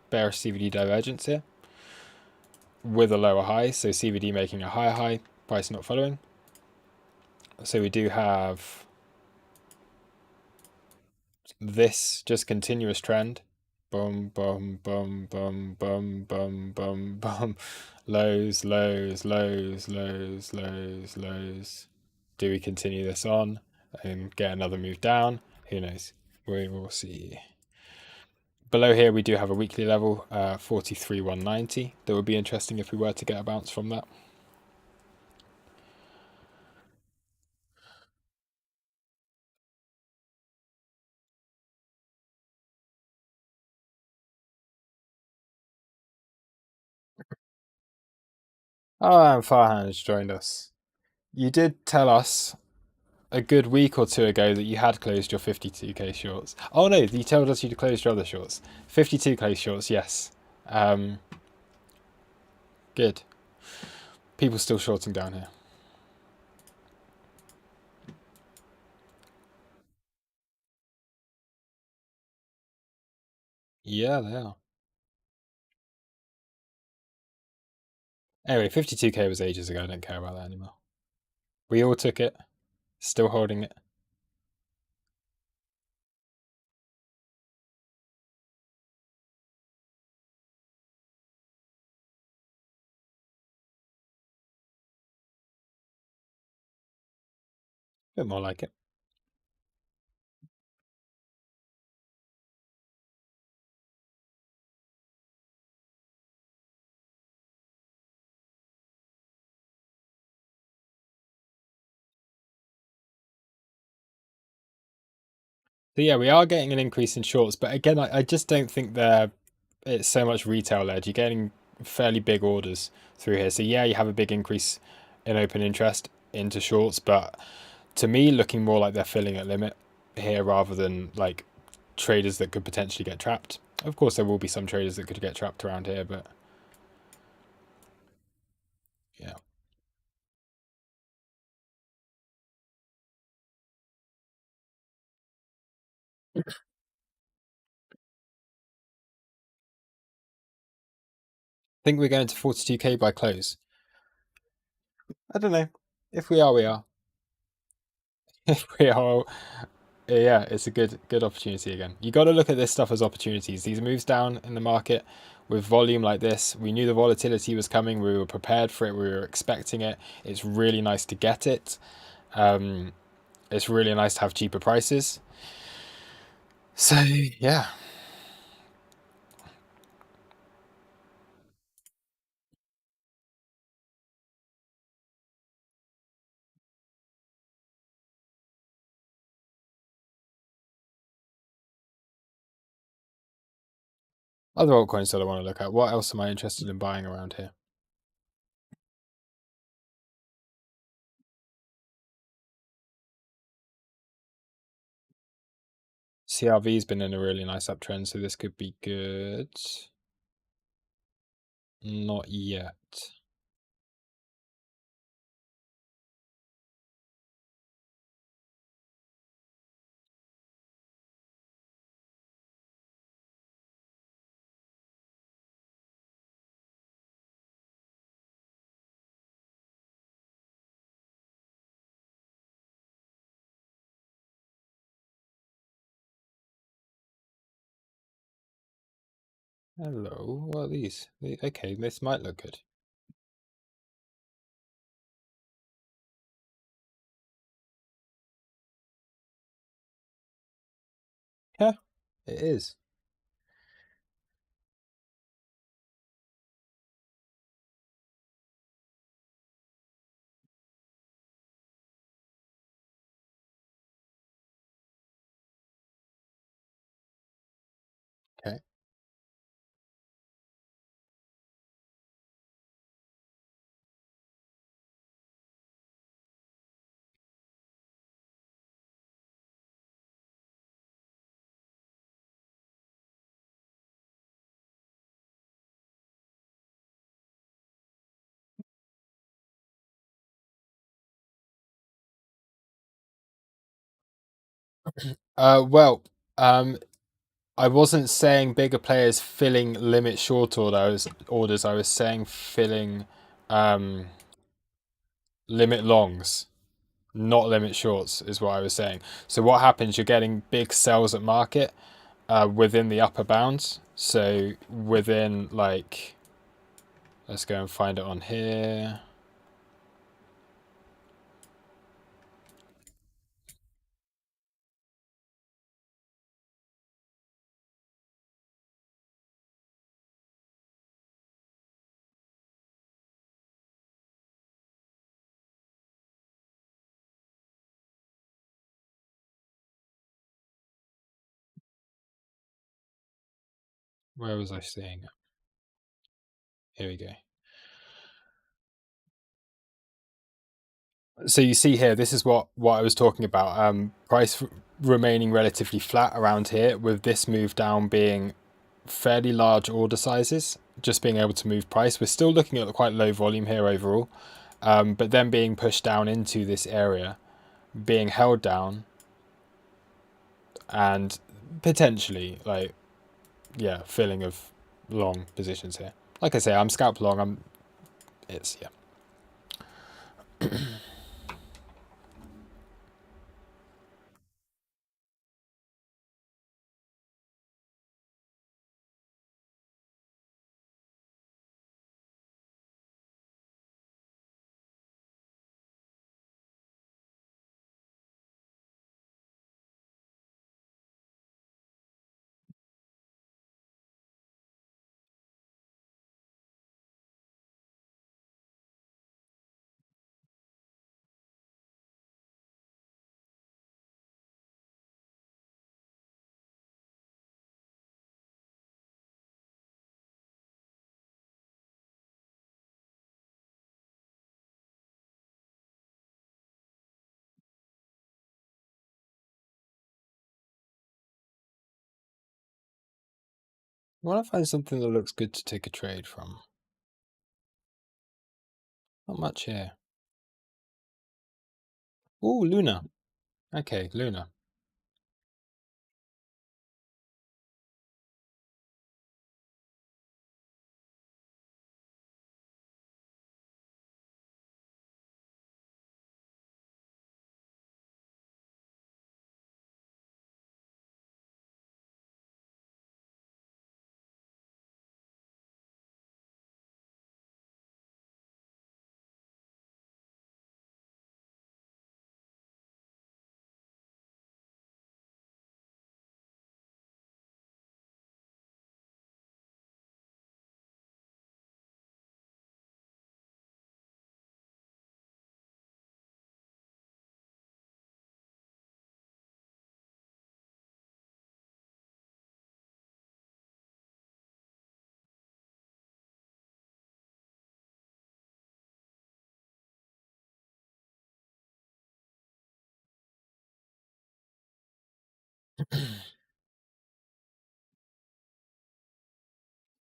bearish CVD divergence here with a lower high, so CVD making a higher high, price not following. So we do have this just continuous trend. Boom, boom, boom, boom, boom, boom, boom, boom. Lows, lows, lows, lows, lows, lows. Do we continue this on and get another move down? Who knows? We will see. Below here, we do have a weekly level, 43,190. That would be interesting if we were to get a bounce from that. Oh, and Farhan has joined us. You did tell us a good week or two ago that you had closed your 52k shorts. Oh no, you told us you'd closed your other shorts. 52k shorts, yes. Good. People still shorting down here. Yeah, they are. Anyway, 52k was ages ago. I don't care about that anymore. We all took it. Still holding it. A bit more like it. So yeah, we are getting an increase in shorts, but again, I just don't think it's so much retail led. You're getting fairly big orders through here. So yeah, you have a big increase in open interest into shorts, but to me looking more like they're filling a limit here rather than like traders that could potentially get trapped. Of course, there will be some traders that could get trapped around here, but yeah. I think we're going to 42k by close. I don't know. If we are, we are. If we are, yeah, it's a good opportunity again. You got to look at this stuff as opportunities. These moves down in the market with volume like this, we knew the volatility was coming. We were prepared for it. We were expecting it. It's really nice to get it. Um, it's really nice to have cheaper prices. So yeah, other altcoins that I want to look at. What else am I interested in buying around here? CRV's been in a really nice uptrend, so this could be good. Not yet. Hello, what are these? Okay, this might look good. Yeah, it is. Okay. Well, I wasn't saying bigger players filling limit short orders. I was saying filling um, limit longs, not limit shorts, is what I was saying. So what happens? You're getting big sells at market within the upper bounds. So within like, let's go and find it on here. Where was I seeing it? Here we go. So you see here, this is what I was talking about. Price remaining relatively flat around here, with this move down being fairly large order sizes, just being able to move price. We're still looking at quite low volume here overall, but then being pushed down into this area, being held down, and potentially like yeah, filling of long positions here. Like I say, I'm scalp long. It's yeah. I want to find something that looks good to take a trade from. Not much here. Oh, Luna. Okay, Luna.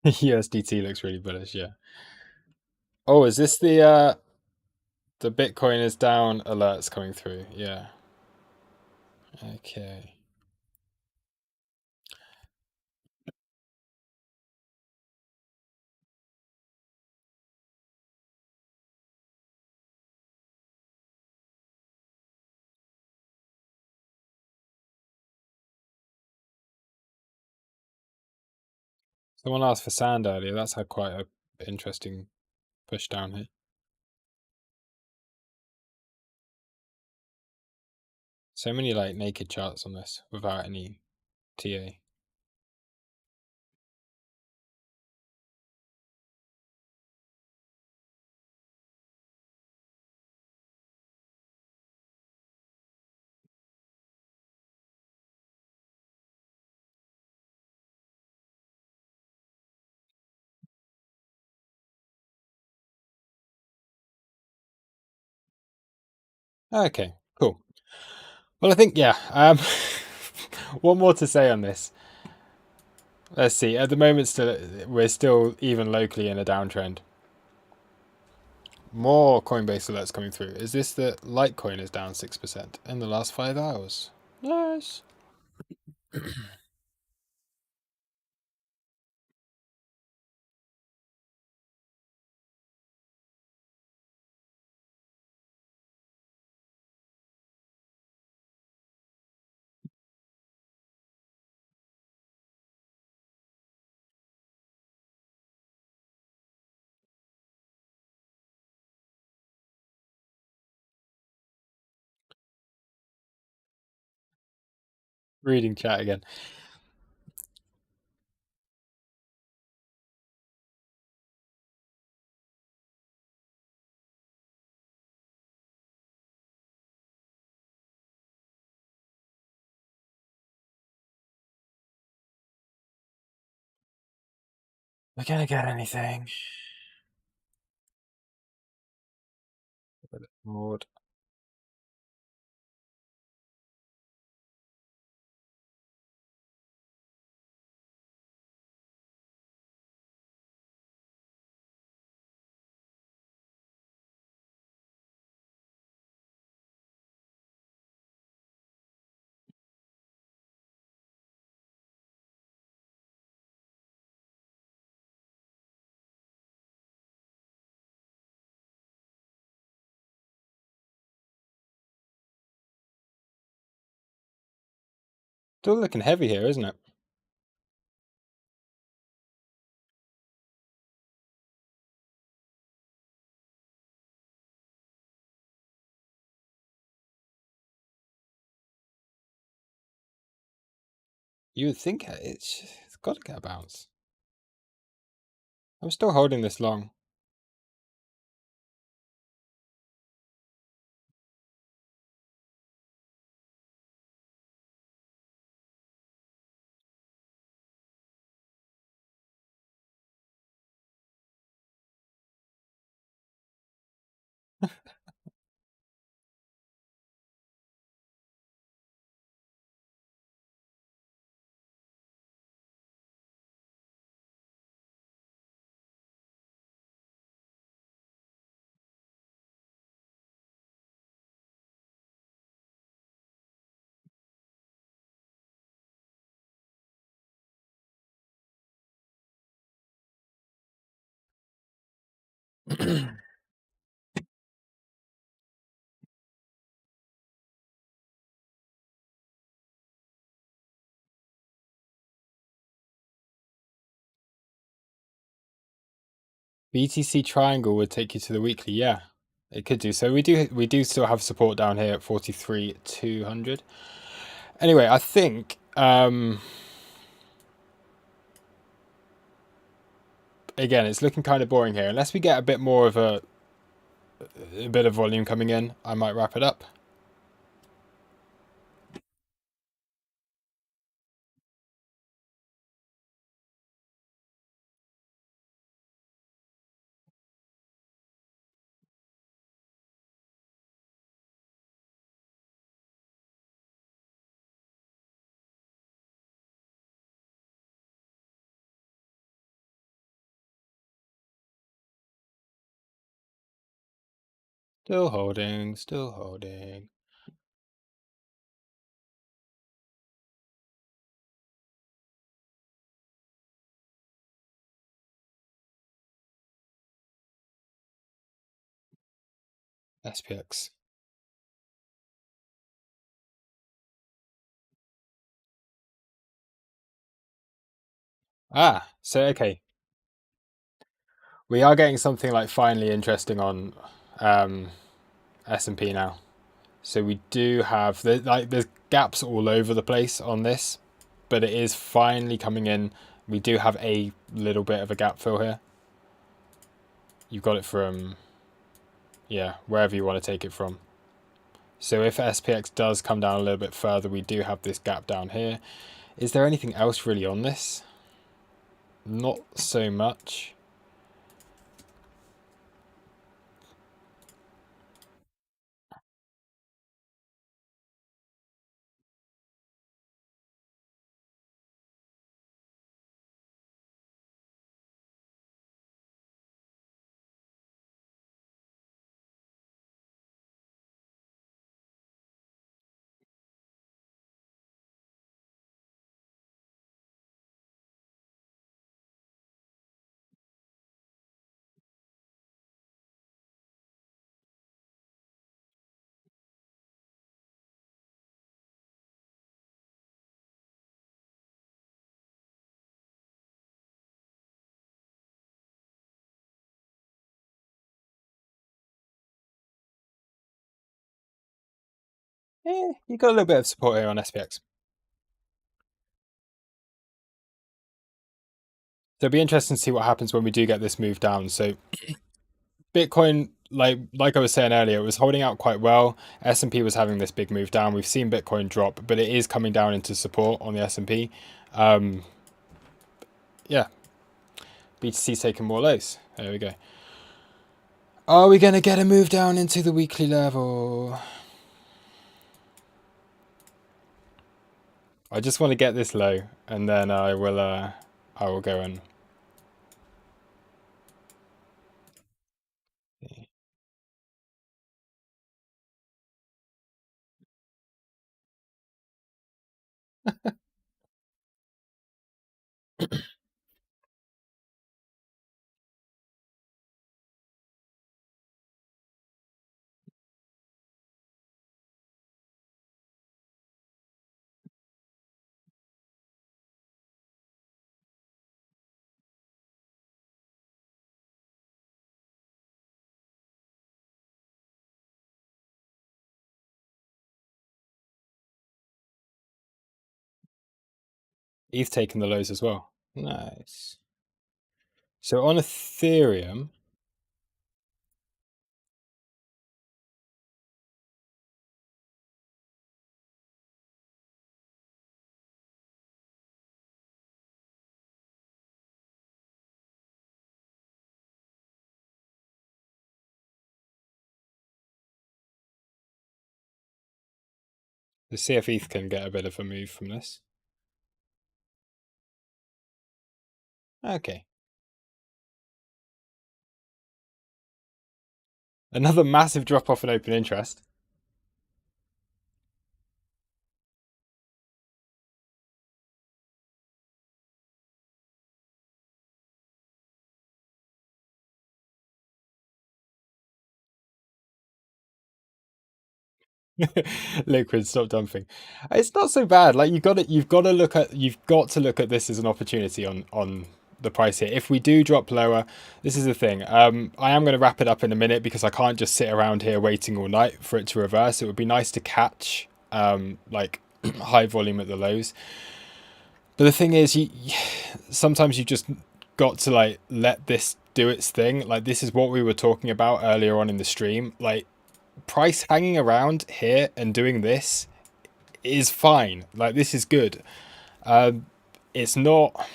USDT looks really bullish, yeah. Oh, is this the Bitcoin is down alerts coming through? Yeah. Okay. Someone asked for sand earlier. That's had quite a interesting push down here. So many like naked charts on this without any TA. Okay, cool. Well, I think, yeah. What more to say on this? Let's see. At the moment, we're still even locally in a downtrend. More Coinbase alerts coming through. Is this that Litecoin is down 6% in the last 5 hours? Nice. Reading chat again. We're gonna get anything. Lord. Still looking heavy here, isn't it? You would think it's got to get a bounce. I'm still holding this long. BTC triangle would take you to the weekly. Yeah, it could do. So we do still have support down here at 43,200. Anyway, I think again, it's looking kind of boring here. Unless we get a bit more of a bit of volume coming in, I might wrap it up. Still holding, still holding. SPX. Ah, so okay. We are getting something like finally interesting on S&P now. So we do have there's gaps all over the place on this, but it is finally coming in. We do have a little bit of a gap fill here. You've got it from, yeah, wherever you want to take it from. So if SPX does come down a little bit further, we do have this gap down here. Is there anything else really on this? Not so much. You got a little bit of support here on SPX. So it'll be interesting to see what happens when we do get this move down. So Bitcoin, like I was saying earlier, it was holding out quite well. S&P was having this big move down. We've seen Bitcoin drop, but it is coming down into support on the S&P. Yeah, BTC's taking more lows. There we go. Are we going to get a move down into the weekly level? I just want to get this low, and then I will go and. ETH taking the lows as well. Nice. So on Ethereum, the CF ETH can get a bit of a move from this. Okay. Another massive drop off in open interest. Liquid, stop dumping. It's not so bad. Like you've got to look at this as an opportunity on the price here. If we do drop lower, this is the thing. I am going to wrap it up in a minute because I can't just sit around here waiting all night for it to reverse. It would be nice to catch like high volume at the lows. But the thing is, sometimes you just got to like let this do its thing. Like this is what we were talking about earlier on in the stream. Like price hanging around here and doing this is fine. Like this is good. It's not.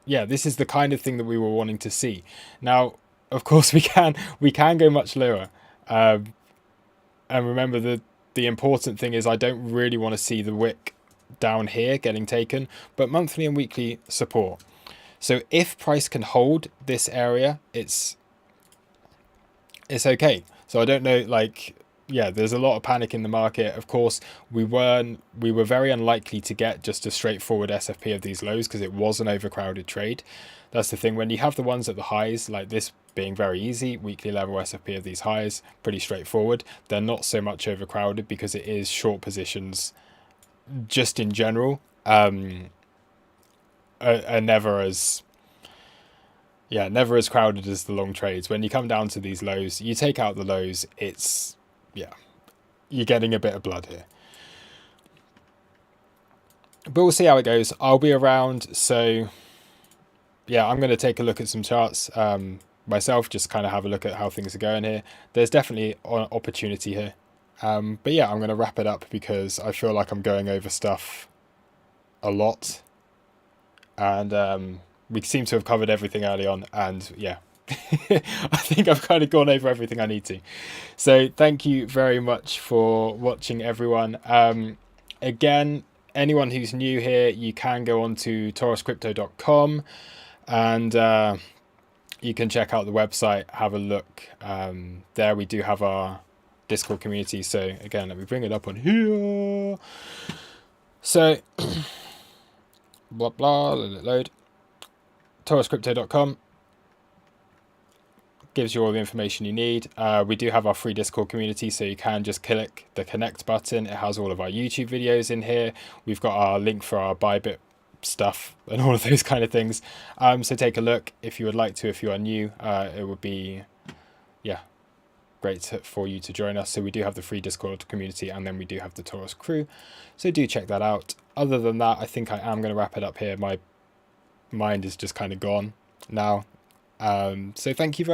Yeah, this is the kind of thing that we were wanting to see. Now, of course, we can go much lower. And remember, the important thing is I don't really want to see the wick down here getting taken, but monthly and weekly support. So if price can hold this area, it's okay. So I don't know, like, yeah, there's a lot of panic in the market. Of course, we were very unlikely to get just a straightforward SFP of these lows because it was an overcrowded trade. That's the thing. When you have the ones at the highs, like this being very easy, weekly level SFP of these highs, pretty straightforward. They're not so much overcrowded because it is short positions just in general. Are never as crowded as the long trades. When you come down to these lows, you take out the lows, it's, yeah, you're getting a bit of blood here. But we'll see how it goes. I'll be around, so yeah, I'm going to take a look at some charts myself, just kind of have a look at how things are going here. There's definitely an opportunity here. But yeah, I'm going to wrap it up because I feel like I'm going over stuff a lot. And we seem to have covered everything early on. And yeah, I think I've kind of gone over everything I need to. So thank you very much for watching, everyone. Again, anyone who's new here, you can go on to tauruscrypto.com and you can check out the website, have a look. There we do have our Discord community. So again, let me bring it up on here. So blah blah, let it load. tauruscrypto.com gives you all the information you need. We do have our free Discord community, so you can just click the connect button. It has all of our YouTube videos in here. We've got our link for our Bybit stuff and all of those kind of things. So take a look if you would like to. If you are new, it would be, yeah, great for you to join us. So we do have the free Discord community, and then we do have the Taurus crew. So do check that out. Other than that, I think I am going to wrap it up here. My mind is just kind of gone now. So thank you very